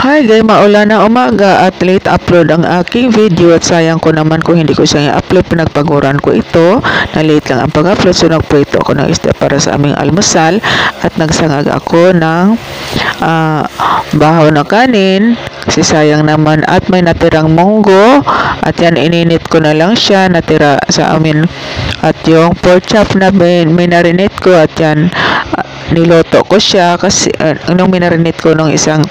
Hi guys, maulan na umaga at late upload ang aking video at sayang ko naman kung hindi ko siya i-upload. Pinagpaguran ko ito na late lang ang pag-upload, so nagprito ako ng isda para sa aming almusal at nagsangag ako ng bahaw na kanin kasi sayang naman at may natirang munggo at yan ininit ko na lang siya, natira sa amin, at yung pork chop na minarinate ko at yan niloto ko siya kasi nung minarinate ko nung isang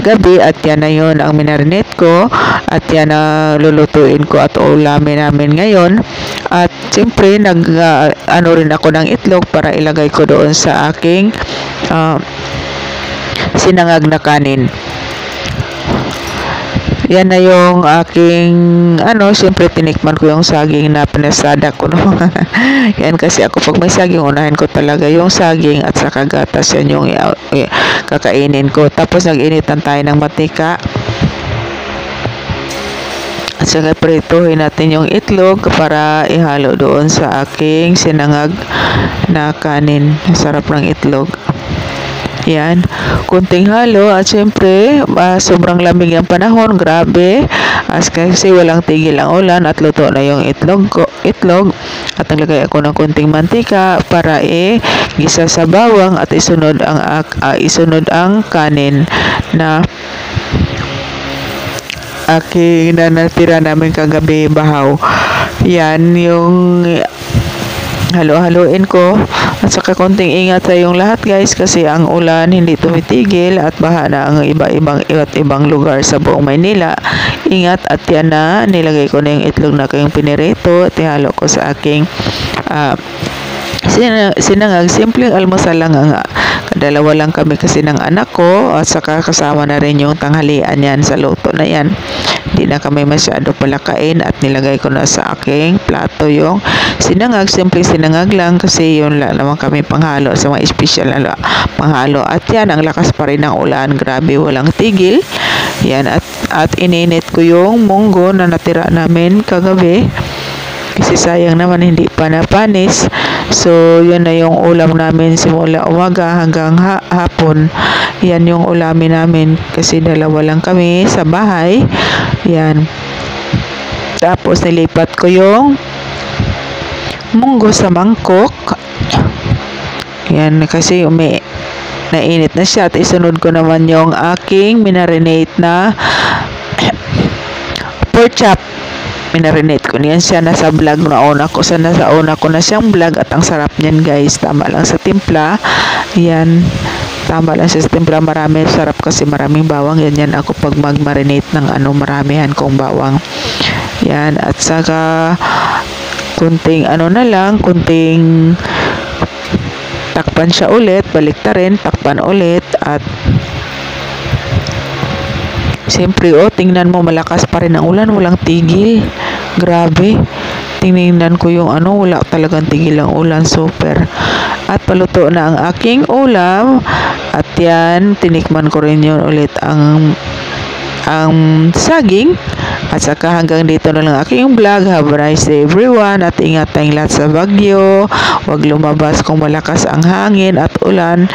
gabi at yan na yun ang minarinate ko at yan na lulutuin ko at ulamin namin ngayon. At siyempre ano rin ako ng itlog para ilagay ko doon sa aking sinangag na kanin. Yan na yung aking siyempre tinikman ko yung saging na pinasada ko, no? Yan kasi ako pag may saging, unahin ko talaga yung saging at saka gatas, yan yung kakainin ko. Tapos nag-initan tayo ng mantika at saka prituhin natin yung itlog para ihalo doon sa aking sinangag na kanin. Sarap ng itlog. Yan, kunting halo at syempre sobrang lamig ang panahon, grabe, kasi walang tigil ang ulan at luto na yung itlog at naglagay ako ng kunting mantika para gisa sa bawang at isunod ang kanin na natira namin kagabi bahaw. Yan yung halo-haloin ko at saka konting ingat sa yung lahat guys kasi ang ulan hindi tumitigil at baha na ang iba't ibang lugar sa buong Maynila. Ingat, at yan na nilagay ko na yung itlog na kayong pinirito at ihalo ko sa aking sinangag. Simpleng almusal lang ang dalawa lang kami kasi ng anak ko at saka kasama na rin yung tanghalian yan sa luto na yan. Hindi na kami masyado palakain at nilagay ko na sa aking plato yung sinangag. Simple sinangag lang kasi yun lang naman kami panghalo sa mga special na panghalo. At yan, ang lakas pa rin ng ulan, grabe, walang tigil. Yan, at ininit ko yung munggo na natira namin kagabi kasi sayang naman hindi pa napanis. So yun na yung ulam namin simula umaga hanggang hapon. Yan yung ulamin namin kasi dalawa lang kami sa bahay. Yan, tapos nilipat ko yung munggo sa mangkok. Yan, kasi nainit na siya at isunod ko naman yung aking minarinate na pork chop. Minarinate ko niyan siya, nasa vlog na una ko na siyang vlog at ang sarap niyan guys, tama lang sa timpla. Yan, tama lang sa timpla, marami, sarap kasi maraming bawang. Yan ako pag mag-marinate ng maramihan kong bawang. Yan, at saka kunting kunting takpan siya ulit, baliktarin, takpan ulit at siyempre, tingnan mo, malakas pa rin ang ulan, walang tigil. Grabe. Tingnan ko yung wala talagang tigil ang ulan, super. At paluto na ang aking ulam. At yan, tinikman ko rin yun ulit ang saging. At saka hanggang dito na lang aking vlog. Have a nice day everyone. At ingat tayong lahat sa bagyo. Huwag lumabas kung malakas ang hangin at ulan.